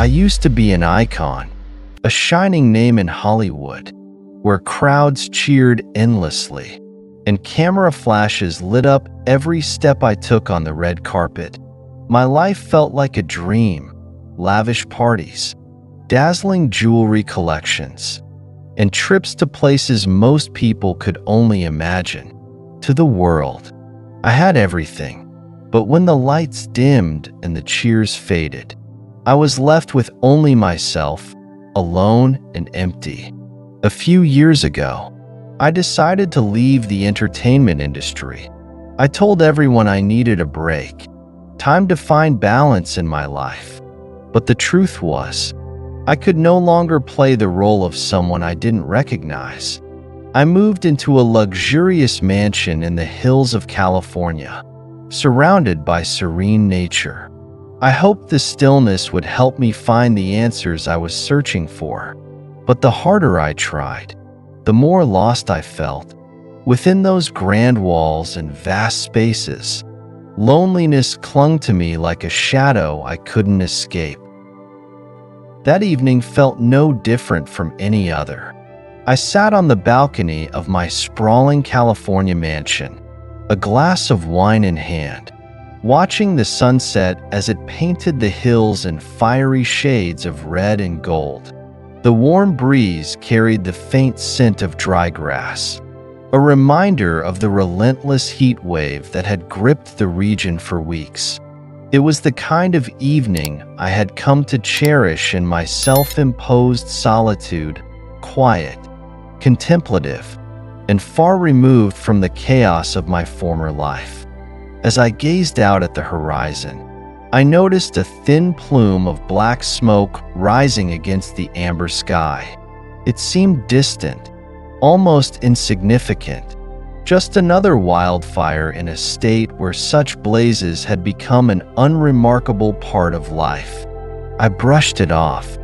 I used to be an icon, a shining name in Hollywood, where crowds cheered endlessly, and camera flashes lit up every step I took on the red carpet. My life felt like a dream: lavish parties, dazzling jewelry collections, and trips to places most people could only imagine. To the world, I had everything, but when the lights dimmed and the cheers faded, I was left with only myself, alone and empty. A few years ago, I decided to leave the entertainment industry. I told everyone I needed a break, time to find balance in my life. But the truth was, I could no longer play the role of someone I didn't recognize. I moved into a luxurious mansion in the hills of California, surrounded by serene nature. I hoped the stillness would help me find the answers I was searching for. But the harder I tried, the more lost I felt. Within those grand walls and vast spaces, loneliness clung to me like a shadow I couldn't escape. That evening felt no different from any other. I sat on the balcony of my sprawling California mansion, a glass of wine in hand, watching the sunset as it painted the hills in fiery shades of red and gold. The warm breeze carried the faint scent of dry grass, a reminder of the relentless heat wave that had gripped the region for weeks. It was the kind of evening I had come to cherish in my self-imposed solitude, quiet, contemplative, and far removed from the chaos of my former life. As I gazed out at the horizon, I noticed a thin plume of black smoke rising against the amber sky. It seemed distant, almost insignificant, just another wildfire in a state where such blazes had become an unremarkable part of life. I brushed it off,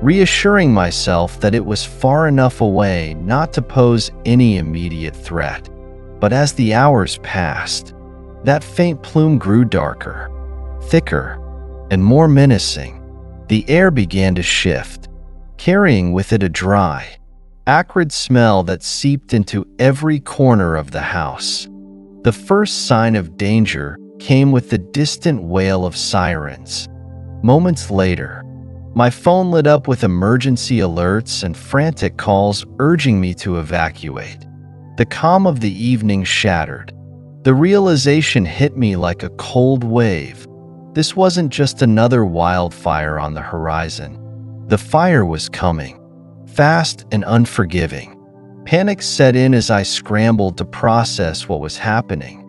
reassuring myself that it was far enough away not to pose any immediate threat. But as the hours passed, that faint plume grew darker, thicker, and more menacing. The air began to shift, carrying with it a dry, acrid smell that seeped into every corner of the house. The first sign of danger came with the distant wail of sirens. Moments later, my phone lit up with emergency alerts and frantic calls urging me to evacuate. The calm of the evening shattered. The realization hit me like a cold wave. This wasn't just another wildfire on the horizon. The fire was coming, fast and unforgiving. Panic set in as I scrambled to process what was happening.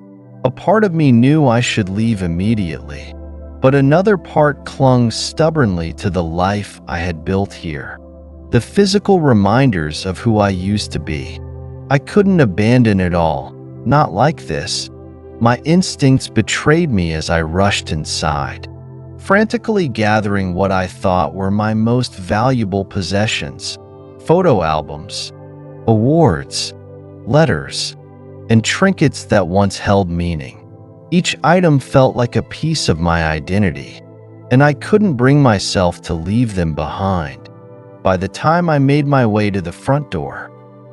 A part of me knew I should leave immediately, but another part clung stubbornly to the life I had built here. The physical reminders of who I used to be. I couldn't abandon it all. Not like this. My instincts betrayed me as I rushed inside, frantically gathering what I thought were my most valuable possessions: photo albums, awards, letters, and trinkets that once held meaning. Each item felt like a piece of my identity, and I couldn't bring myself to leave them behind. By the time I made my way to the front door,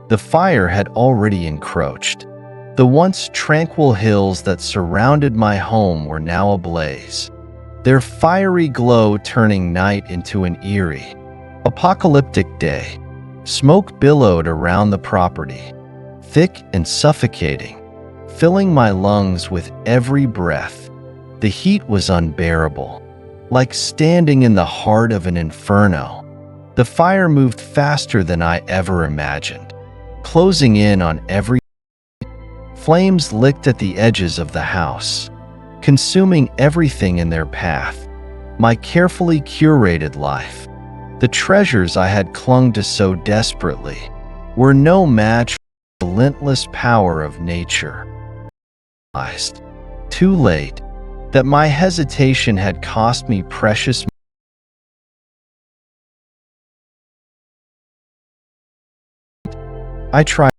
the fire had already encroached. The once tranquil hills that surrounded my home were now ablaze, their fiery glow turning night into an eerie, apocalyptic day. Smoke billowed around the property, thick and suffocating, filling my lungs with every breath. The heat was unbearable, like standing in the heart of an inferno. The fire moved faster than I ever imagined, closing in on every. Flames licked at the edges of the house, consuming everything in their path. My carefully curated life, the treasures I had clung to so desperately, were no match for the relentless power of nature. Too late, that my hesitation had cost me precious. I tried.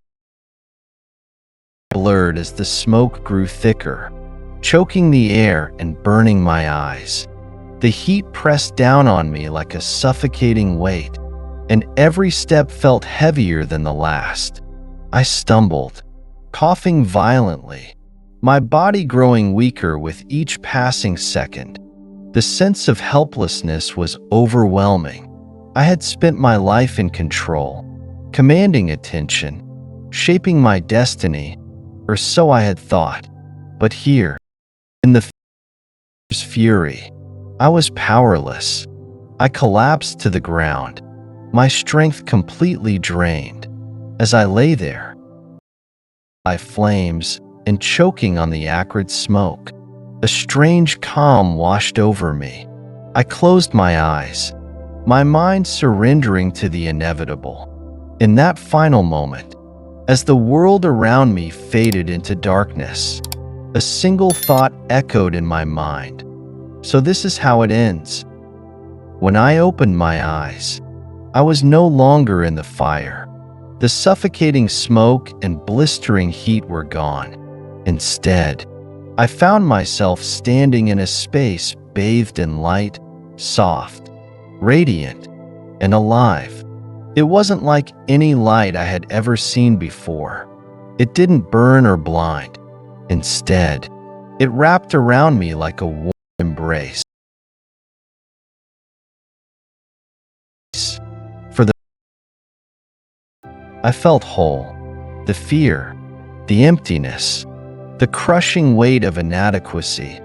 Blurred as the smoke grew thicker, choking the air and burning my eyes. The heat pressed down on me like a suffocating weight, and every step felt heavier than the last. I stumbled, coughing violently, my body growing weaker with each passing second. The sense of helplessness was overwhelming. I had spent my life in control, commanding attention, shaping my destiny, or so I had thought. But here, in the fierce fury, I was powerless. I collapsed to the ground, my strength completely drained. As I lay there, by flames and choking on the acrid smoke, a strange calm washed over me. I closed my eyes, my mind surrendering to the inevitable. In that final moment, as the world around me faded into darkness, a single thought echoed in my mind. So this is how it ends. When I opened my eyes, I was no longer in the fire. The suffocating smoke and blistering heat were gone. Instead, I found myself standing in a space bathed in light, soft, radiant, and alive. It wasn't like any light I had ever seen before. It didn't burn or blind. Instead, it wrapped around me like a warm embrace. I felt whole. The fear, the emptiness, the crushing weight of inadequacy,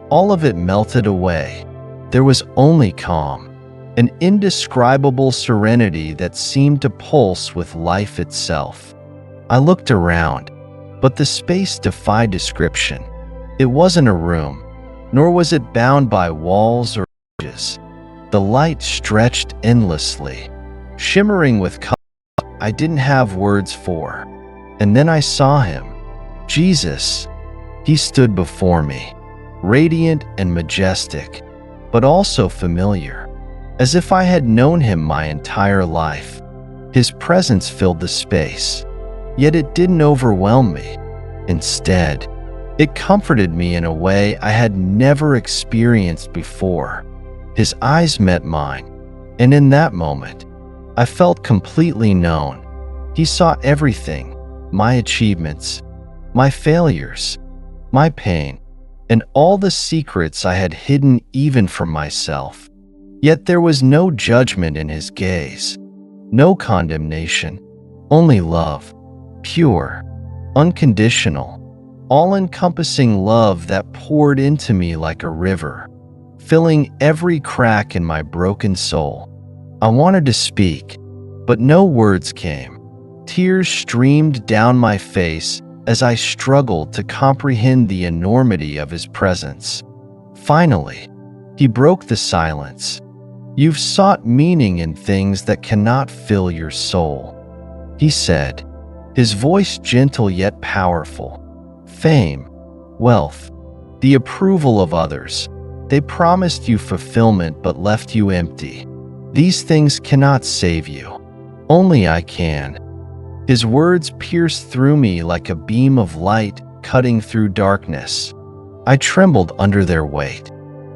all of it melted away. There was only calm, an indescribable serenity that seemed to pulse with life itself. I looked around, but the space defied description. It wasn't a room, nor was it bound by walls or edges. The light stretched endlessly, shimmering with color I didn't have words for. And then I saw him, Jesus. He stood before me, radiant and majestic, but also familiar, as if I had known him my entire life. His presence filled the space, yet it didn't overwhelm me. Instead, it comforted me in a way I had never experienced before. His eyes met mine, and in that moment, I felt completely known. He saw everything, my achievements, my failures, my pain, and all the secrets I had hidden even from myself. Yet there was no judgment in his gaze, no condemnation, only love, pure, unconditional, all-encompassing love that poured into me like a river, filling every crack in my broken soul. I wanted to speak, but no words came. Tears streamed down my face as I struggled to comprehend the enormity of his presence. Finally, he broke the silence. You've sought meaning in things that cannot fill your soul, he said, his voice gentle yet powerful. Fame, wealth, the approval of others, they promised you fulfillment but left you empty. These things cannot save you. Only I can. His words pierced through me like a beam of light cutting through darkness. I trembled under their weight,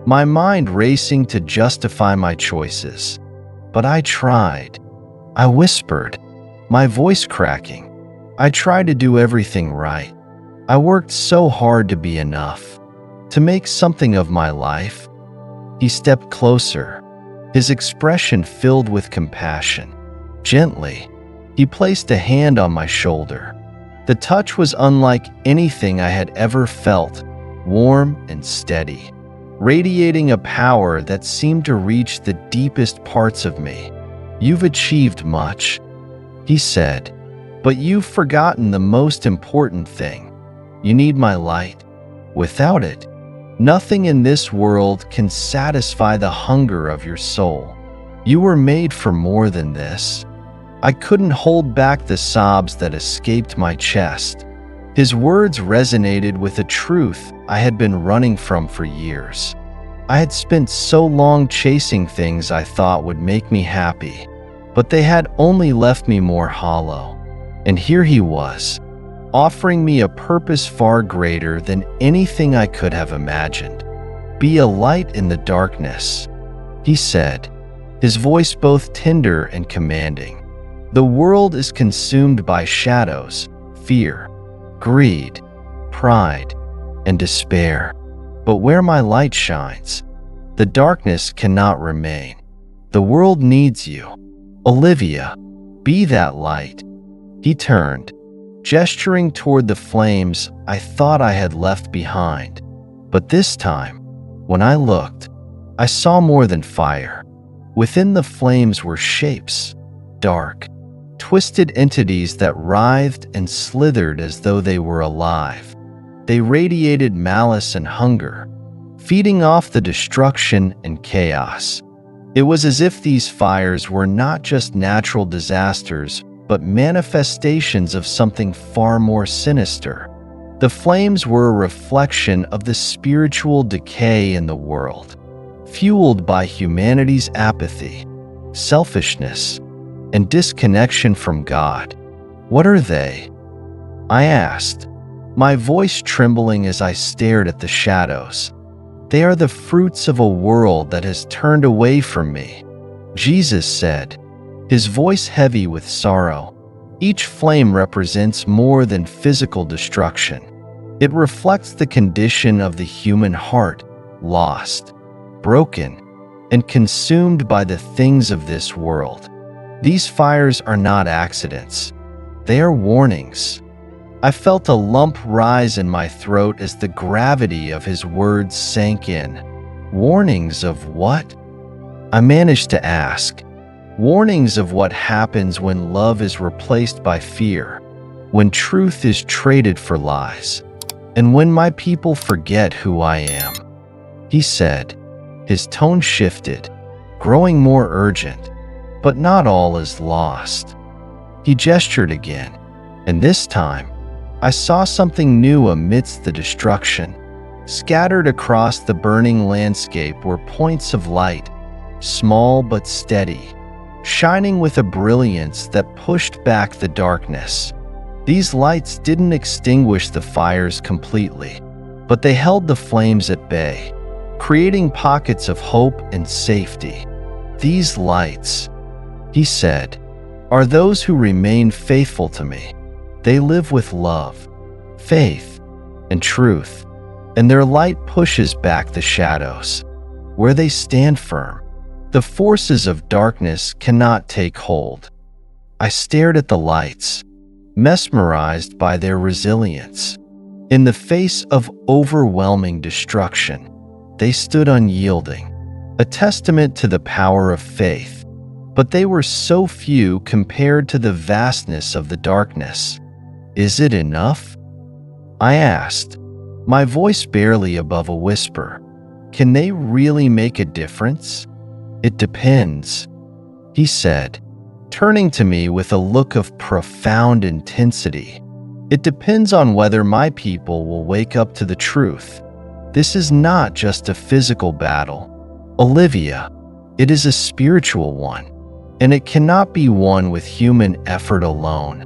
my mind racing to justify my choices. But I tried. I whispered, my voice cracking. I tried to do everything right. I worked so hard to be enough, to make something of my life. He stepped closer, his expression filled with compassion. Gently, he placed a hand on my shoulder. The touch was unlike anything I had ever felt, warm and steady, radiating a power that seemed to reach the deepest parts of me. You've achieved much, he said, but you've forgotten the most important thing. You need my light. Without it, nothing in this world can satisfy the hunger of your soul. You were made for more than this. I couldn't hold back the sobs that escaped my chest. His words resonated with a truth I had been running from for years. I had spent so long chasing things I thought would make me happy, but they had only left me more hollow. And here he was, offering me a purpose far greater than anything I could have imagined. "Be a light in the darkness," he said, his voice both tender and commanding. "The world is consumed by shadows, fear, greed, pride, and despair. But where my light shines, the darkness cannot remain. The world needs you. Olivia, be that light." He turned, gesturing toward the flames I thought I had left behind. But this time, when I looked, I saw more than fire. Within the flames were shapes, dark, twisted entities that writhed and slithered as though they were alive. They radiated malice and hunger, feeding off the destruction and chaos. It was as if these fires were not just natural disasters, but manifestations of something far more sinister. The flames were a reflection of the spiritual decay in the world, fueled by humanity's apathy, selfishness, and disconnection from God. "What are they?" I asked, my voice trembling as I stared at the shadows. "They are the fruits of a world that has turned away from me," Jesus said, his voice heavy with sorrow. "Each flame represents more than physical destruction. It reflects the condition of the human heart, lost, broken, and consumed by the things of this world. These fires are not accidents. They are warnings." I felt a lump rise in my throat as the gravity of his words sank in. Warnings of what? I managed to ask. Warnings of what happens when love is replaced by fear, when truth is traded for lies, and when my people forget who I am. He said. His tone shifted, growing more urgent. "But not all is lost." He gestured again, and this time, I saw something new amidst the destruction. Scattered across the burning landscape were points of light, small but steady, shining with a brilliance that pushed back the darkness. These lights didn't extinguish the fires completely, but they held the flames at bay, creating pockets of hope and safety. "These lights," he said, "are those who remain faithful to me. They live with love, faith, and truth, and their light pushes back the shadows. Where they stand firm, the forces of darkness cannot take hold." I stared at the lights, mesmerized by their resilience. In the face of overwhelming destruction, they stood unyielding, a testament to the power of faith. But they were so few compared to the vastness of the darkness. "Is it enough?" I asked, my voice barely above a whisper. "Can they really make a difference?" "It depends," he said, turning to me with a look of profound intensity. "It depends on whether my people will wake up to the truth. This is not just a physical battle, Olivia. It is a spiritual one, and it cannot be won with human effort alone."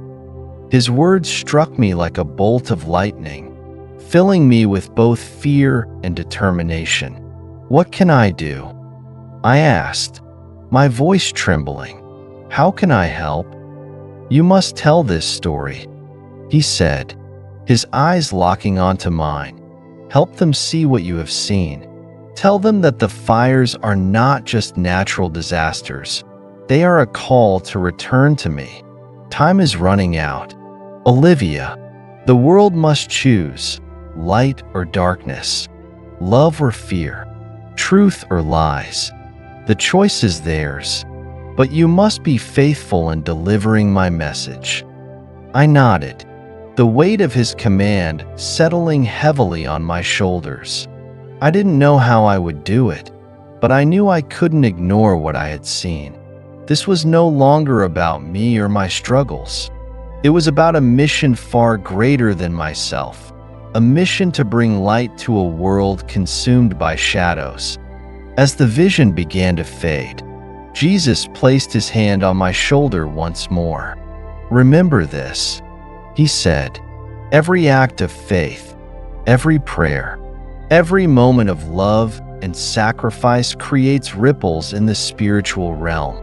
His words struck me like a bolt of lightning, filling me with both fear and determination. "What can I do?" I asked, my voice trembling. "How can I help?" "You must tell this story," he said, his eyes locking onto mine. "Help them see what you have seen. Tell them that the fires are not just natural disasters. They are a call to return to me. Time is running out. Olivia, the world must choose, light or darkness, love or fear, truth or lies. The choice is theirs, but you must be faithful in delivering my message." I nodded, the weight of his command settling heavily on my shoulders. I didn't know how I would do it, but I knew I couldn't ignore what I had seen. This was no longer about me or my struggles. It was about a mission far greater than myself, a mission to bring light to a world consumed by shadows. As the vision began to fade, Jesus placed his hand on my shoulder once more. "Remember this," he said. "Every act of faith, every prayer, every moment of love and sacrifice creates ripples in the spiritual realm.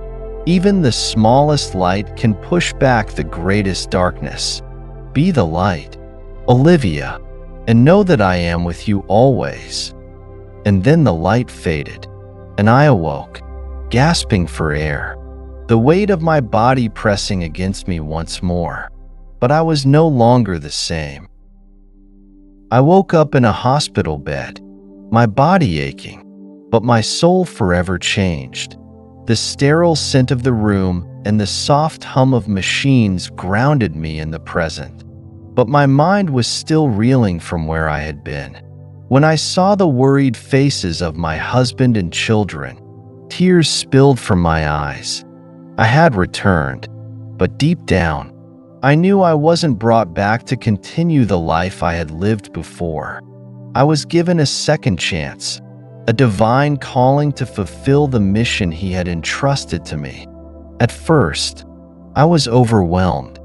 Even the smallest light can push back the greatest darkness. Be the light, Olivia, and know that I am with you always." And then the light faded, and I awoke, gasping for air, the weight of my body pressing against me once more. But I was no longer the same. I woke up in a hospital bed, my body aching, but my soul forever changed. The sterile scent of the room and the soft hum of machines grounded me in the present. But my mind was still reeling from where I had been. When I saw the worried faces of my husband and children, tears spilled from my eyes. I had returned, but deep down, I knew I wasn't brought back to continue the life I had lived before. I was given a second chance, a divine calling to fulfill the mission He had entrusted to me. At first, I was overwhelmed.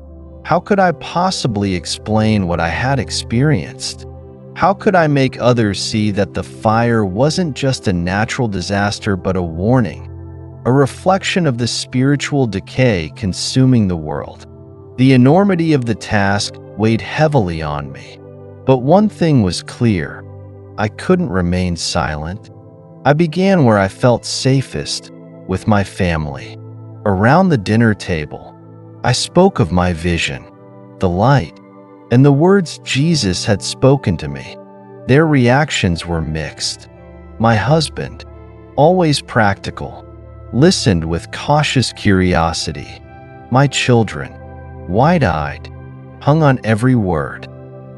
How could I possibly explain what I had experienced? How could I make others see that the fire wasn't just a natural disaster but a warning, a reflection of the spiritual decay consuming the world? The enormity of the task weighed heavily on me. But one thing was clear: I couldn't remain silent. I began where I felt safest, with my family. Around the dinner table, I spoke of my vision, the light, and the words Jesus had spoken to me. Their reactions were mixed. My husband, always practical, listened with cautious curiosity. My children, wide-eyed, hung on every word.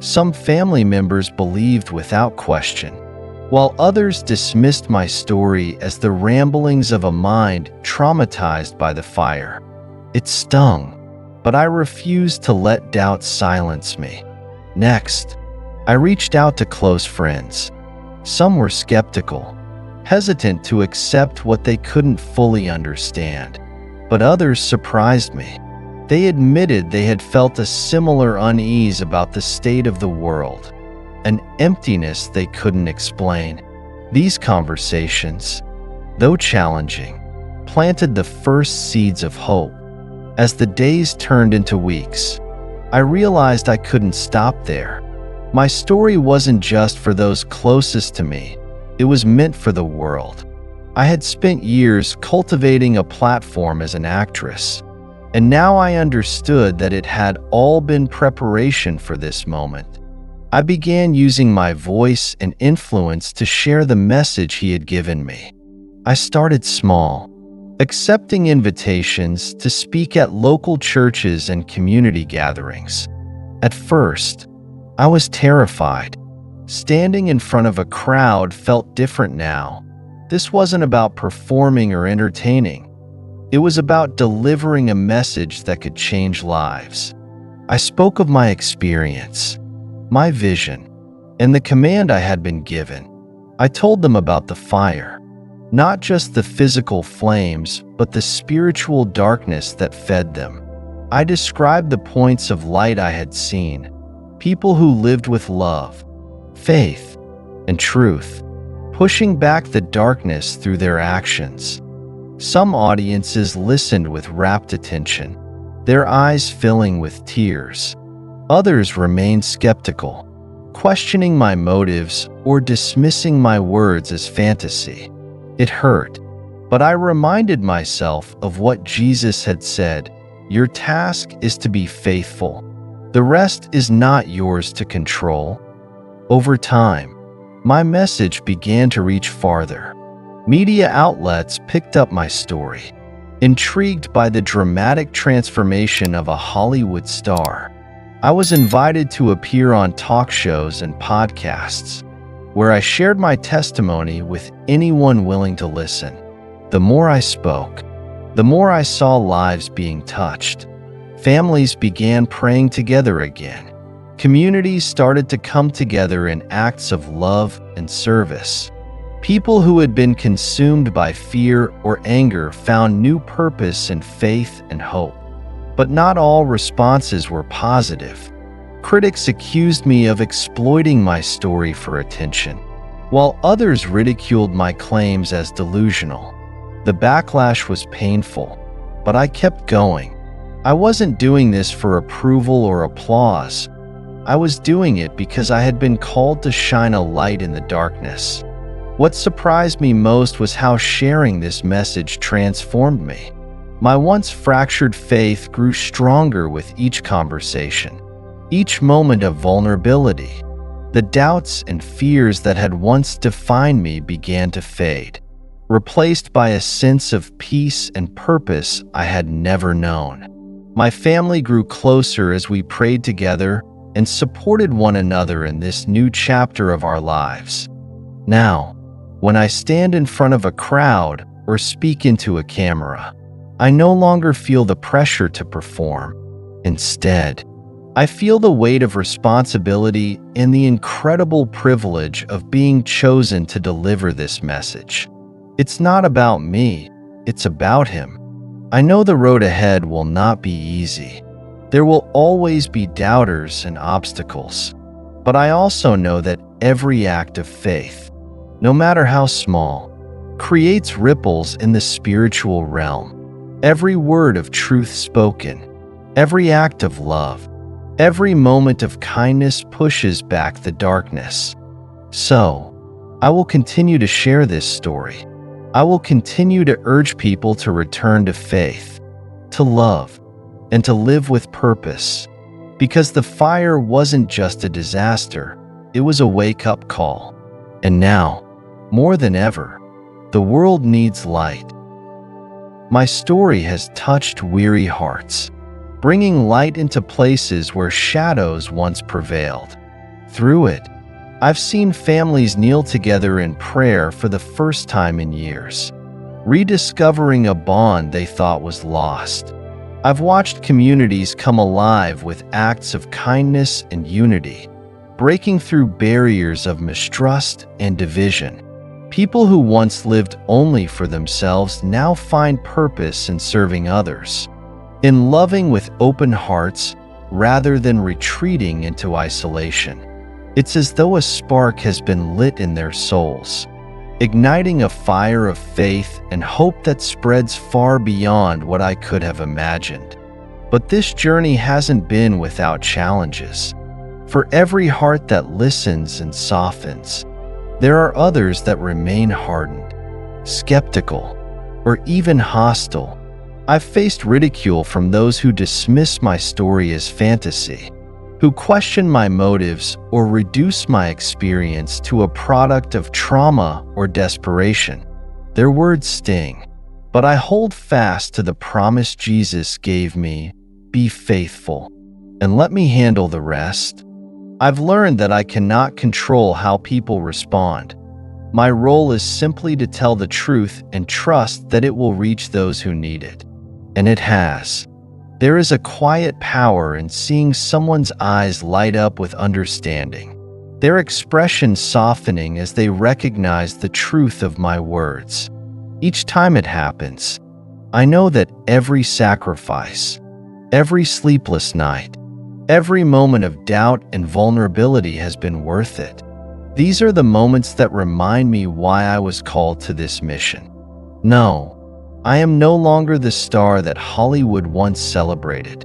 Some family members believed without question, while others dismissed my story as the ramblings of a mind traumatized by the fire. It stung, but I refused to let doubt silence me. Next, I reached out to close friends. Some were skeptical, hesitant to accept what they couldn't fully understand, but others surprised me. They admitted they had felt a similar unease about the state of the world, an emptiness they couldn't explain. These conversations, though challenging, planted the first seeds of hope. As the days turned into weeks, I realized I couldn't stop there. My story wasn't just for those closest to me, it was meant for the world. I had spent years cultivating a platform as an actress, and now I understood that it had all been preparation for this moment. I began using my voice and influence to share the message He had given me. I started small, accepting invitations to speak at local churches and community gatherings. At first, I was terrified. Standing in front of a crowd felt different now. This wasn't about performing or entertaining. It was about delivering a message that could change lives. I spoke of my experience, my vision, and the command I had been given. I told them about the fire, not just the physical flames, but the spiritual darkness that fed them. I described the points of light I had seen, people who lived with love, faith, and truth, pushing back the darkness through their actions. Some audiences listened with rapt attention, their eyes filling with tears. Others remained skeptical, questioning my motives or dismissing my words as fantasy. It hurt, but I reminded myself of what Jesus had said: "Your task is to be faithful. The rest is not yours to control." Over time, my message began to reach farther. Media outlets picked up my story, intrigued by the dramatic transformation of a Hollywood star. I was invited to appear on talk shows and podcasts, where I shared my testimony with anyone willing to listen. The more I spoke, the more I saw lives being touched. Families began praying together again. Communities started to come together in acts of love and service. People who had been consumed by fear or anger found new purpose in faith and hope. But not all responses were positive. Critics accused me of exploiting my story for attention. while others ridiculed my claims as delusional. The backlash was painful, but I kept going. I wasn't doing this for approval or applause. I was doing it because I had been called to shine a light in the darkness. What surprised me most was how sharing this message transformed me. My once fractured faith grew stronger with each conversation, each moment of vulnerability. The doubts and fears that had once defined me began to fade, replaced by a sense of peace and purpose I had never known. My family grew closer as we prayed together and supported one another in this new chapter of our lives. Now, when I stand in front of a crowd or speak into a camera, I no longer feel the pressure to perform. Instead, I feel the weight of responsibility and the incredible privilege of being chosen to deliver this message. It's not about me, it's about Him. I know the road ahead will not be easy. There will always be doubters and obstacles. But I also know that every act of faith, no matter how small, creates ripples in the spiritual realm. Every word of truth spoken, every act of love, every moment of kindness pushes back the darkness. So, I will continue to share this story. I will continue to urge people to return to faith, to love, and to live with purpose. Because the fire wasn't just a disaster, it was a wake-up call. And now, more than ever, the world needs light. My story has touched weary hearts, bringing light into places where shadows once prevailed. Through it, I've seen families kneel together in prayer for the first time in years, rediscovering a bond they thought was lost. I've watched communities come alive with acts of kindness and unity, breaking through barriers of mistrust and division. People who once lived only for themselves now find purpose in serving others, in loving with open hearts rather than retreating into isolation. It's as though a spark has been lit in their souls, igniting a fire of faith and hope that spreads far beyond what I could have imagined. But this journey hasn't been without challenges. For every heart that listens and softens, there are others that remain hardened, skeptical, or even hostile. I've faced ridicule from those who dismiss my story as fantasy, who question my motives or reduce my experience to a product of trauma or desperation. Their words sting, but I hold fast to the promise Jesus gave me: be faithful, and let me handle the rest. I've learned that I cannot control how people respond. My role is simply to tell the truth and trust that it will reach those who need it. And it has. There is a quiet power in seeing someone's eyes light up with understanding, their expression softening as they recognize the truth of my words. Each time it happens, I know that every sacrifice, every sleepless night, every moment of doubt and vulnerability has been worth it. These are the moments that remind me why I was called to this mission. No, I am no longer the star that Hollywood once celebrated.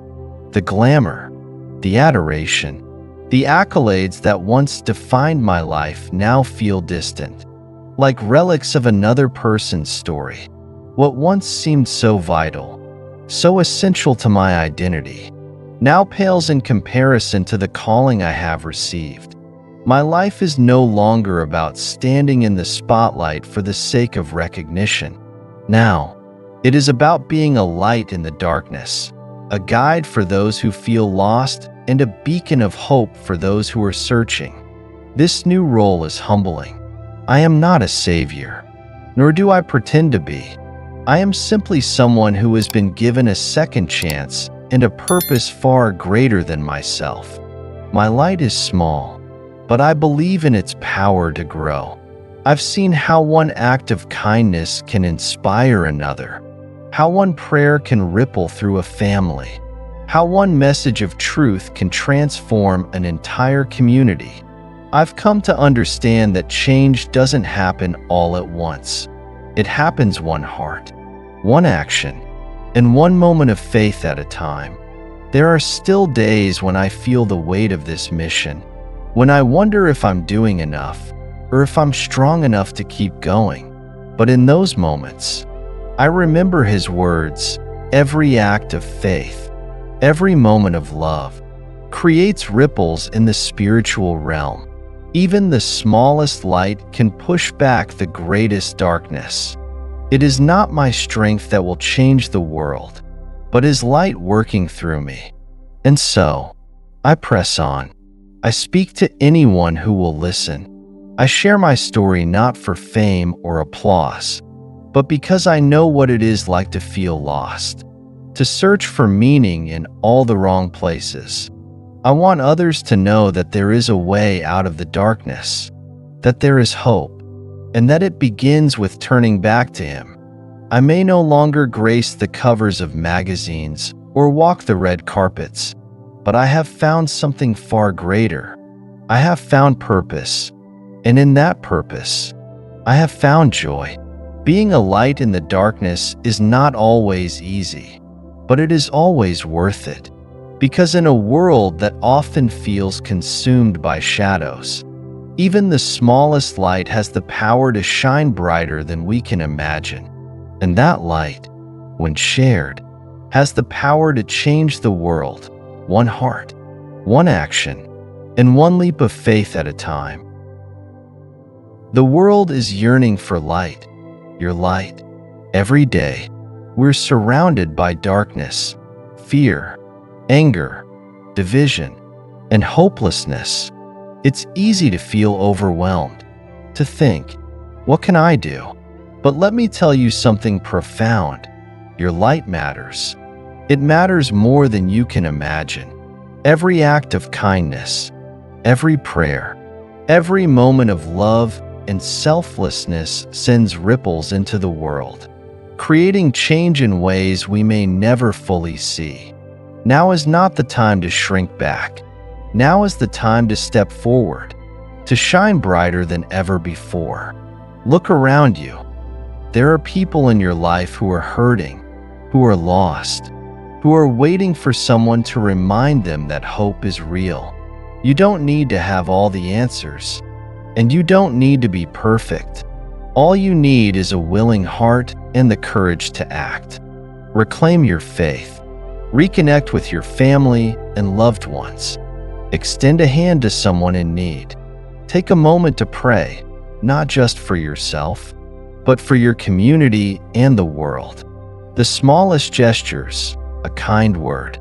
The glamour, the adoration, the accolades that once defined my life now feel distant, like relics of another person's story. What once seemed so vital, so essential to my identity, now pales in comparison to the calling I have received. My life is no longer about standing in the spotlight for the sake of recognition. Now, it is about being a light in the darkness, a guide for those who feel lost, and a beacon of hope for those who are searching. This new role is humbling. I am not a savior, nor do I pretend to be. I am simply someone who has been given a second chance and a purpose far greater than myself. My light is small, but I believe in its power to grow. I've seen how one act of kindness can inspire another, how one prayer can ripple through a family, how one message of truth can transform an entire community. I've come to understand that change doesn't happen all at once. It happens one heart, one action, and one moment of faith at a time. There are still days when I feel the weight of this mission, when I wonder if I'm doing enough or if I'm strong enough to keep going. But in those moments, I remember his words: every act of faith, every moment of love, creates ripples in the spiritual realm. Even the smallest light can push back the greatest darkness. It is not my strength that will change the world, but his light working through me. And so, I press on. I speak to anyone who will listen. I share my story not for fame or applause, but because I know what it is like to feel lost, to search for meaning in all the wrong places. I want others to know that there is a way out of the darkness, that there is hope, and that it begins with turning back to him. I may no longer grace the covers of magazines or walk the red carpets, but I have found something far greater. I have found purpose, and in that purpose, I have found joy. Being a light in the darkness is not always easy, but it is always worth it. Because in a world that often feels consumed by shadows, even the smallest light has the power to shine brighter than we can imagine. And that light, when shared, has the power to change the world, one heart, one action, and one leap of faith at a time. The world is yearning for light, your light. Every day, we're surrounded by darkness, fear, anger, division, and hopelessness. It's easy to feel overwhelmed, to think, what can I do? But let me tell you something profound. Your light matters. It matters more than you can imagine. Every act of kindness, every prayer, every moment of love and selflessness sends ripples into the world, creating change in ways we may never fully see. Now is not the time to shrink back. Now is the time to step forward, to shine brighter than ever before. Look around you. There are people in your life who are hurting, who are lost, who are waiting for someone to remind them that hope is real. You don't need to have all the answers, and you don't need to be perfect. All you need is a willing heart and the courage to act. Reclaim your faith. Reconnect with your family and loved ones. Extend a hand to someone in need. Take a moment to pray, not just for yourself, but for your community and the world. The smallest gestures, a kind word,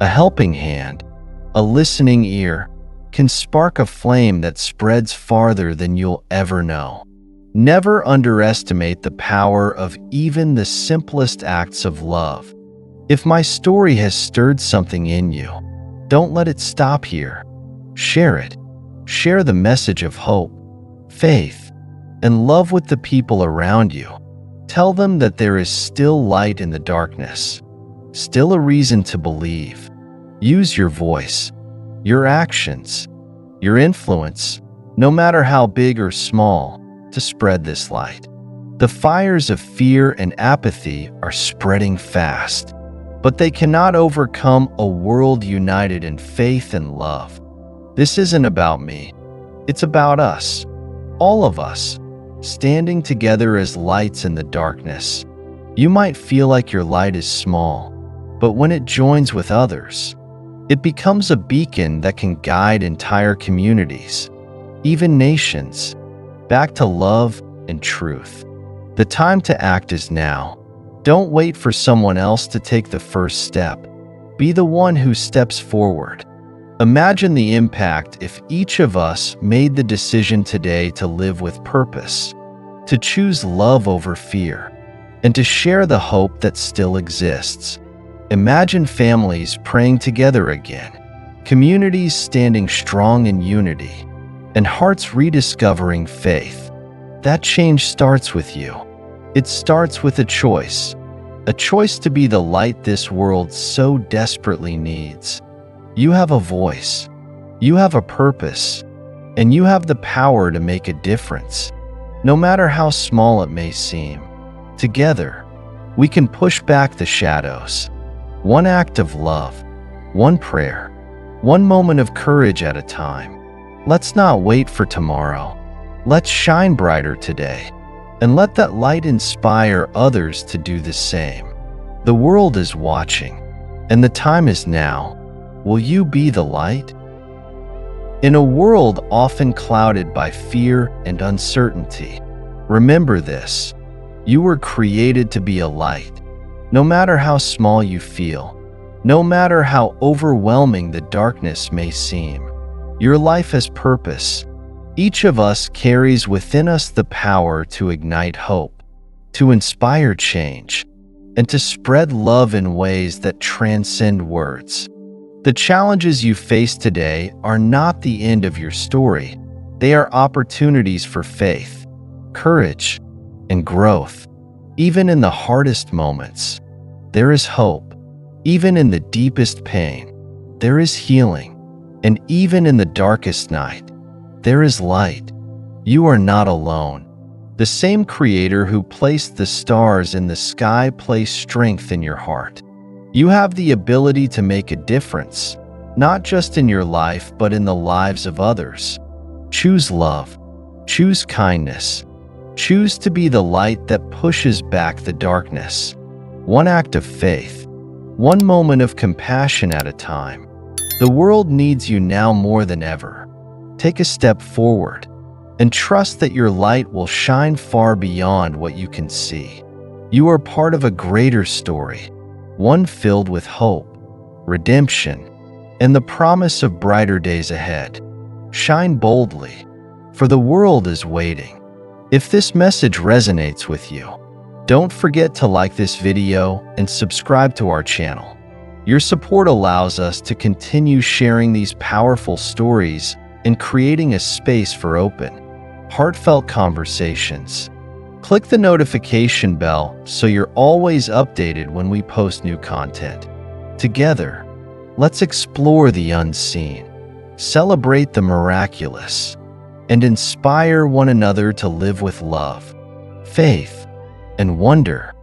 a helping hand, a listening ear, can spark a flame that spreads farther than you'll ever know. Never underestimate the power of even the simplest acts of love. If my story has stirred something in you, don't let it stop here. Share it. Share the message of hope, faith, and love with the people around you. Tell them that there is still light in the darkness, still a reason to believe. Use your voice, your actions, your influence, no matter how big or small, to spread this light. The fires of fear and apathy are spreading fast, but they cannot overcome a world united in faith and love. This isn't about me. It's about us, all of us, standing together as lights in the darkness. You might feel like your light is small, but when it joins with others, it becomes a beacon that can guide entire communities, even nations, back to love and truth. The time to act is now. Don't wait for someone else to take the first step. Be the one who steps forward. Imagine the impact if each of us made the decision today to live with purpose, to choose love over fear, and to share the hope that still exists. Imagine families praying together again, communities standing strong in unity, and hearts rediscovering faith. That change starts with you. It starts with a choice to be the light this world so desperately needs. You have a voice. You have a purpose. and you have the power to make a difference, no matter how small it may seem. Together, we can push back the shadows. One act of love, one prayer, one moment of courage at a time. Let's not wait for tomorrow. Let's shine brighter today, and let that light inspire others to do the same. The world is watching, and the time is now. Will you be the light? In a world often clouded by fear and uncertainty, remember this: you were created to be a light. No matter how small you feel, no matter how overwhelming the darkness may seem, your life has purpose. Each of us carries within us the power to ignite hope, to inspire change, and to spread love in ways that transcend words. The challenges you face today are not the end of your story. They are opportunities for faith, courage, and growth. Even in the hardest moments, there is hope. Even in the deepest pain, there is healing. And even in the darkest night, there is light. You are not alone. The same Creator who placed the stars in the sky placed strength in your heart. You have the ability to make a difference, not just in your life, but in the lives of others. Choose love. Choose kindness. Choose to be the light that pushes back the darkness. One act of faith, one moment of compassion at a time. The world needs you now more than ever. Take a step forward and trust that your light will shine far beyond what you can see. You are part of a greater story, one filled with hope, redemption, and the promise of brighter days ahead. Shine boldly, for the world is waiting. If this message resonates with you, don't forget to like this video and subscribe to our channel. Your support allows us to continue sharing these powerful stories and creating a space for open, heartfelt conversations. Click the notification bell so you're always updated when we post new content. Together, let's explore the unseen, celebrate the miraculous, and inspire one another to live with love, faith, and wonder.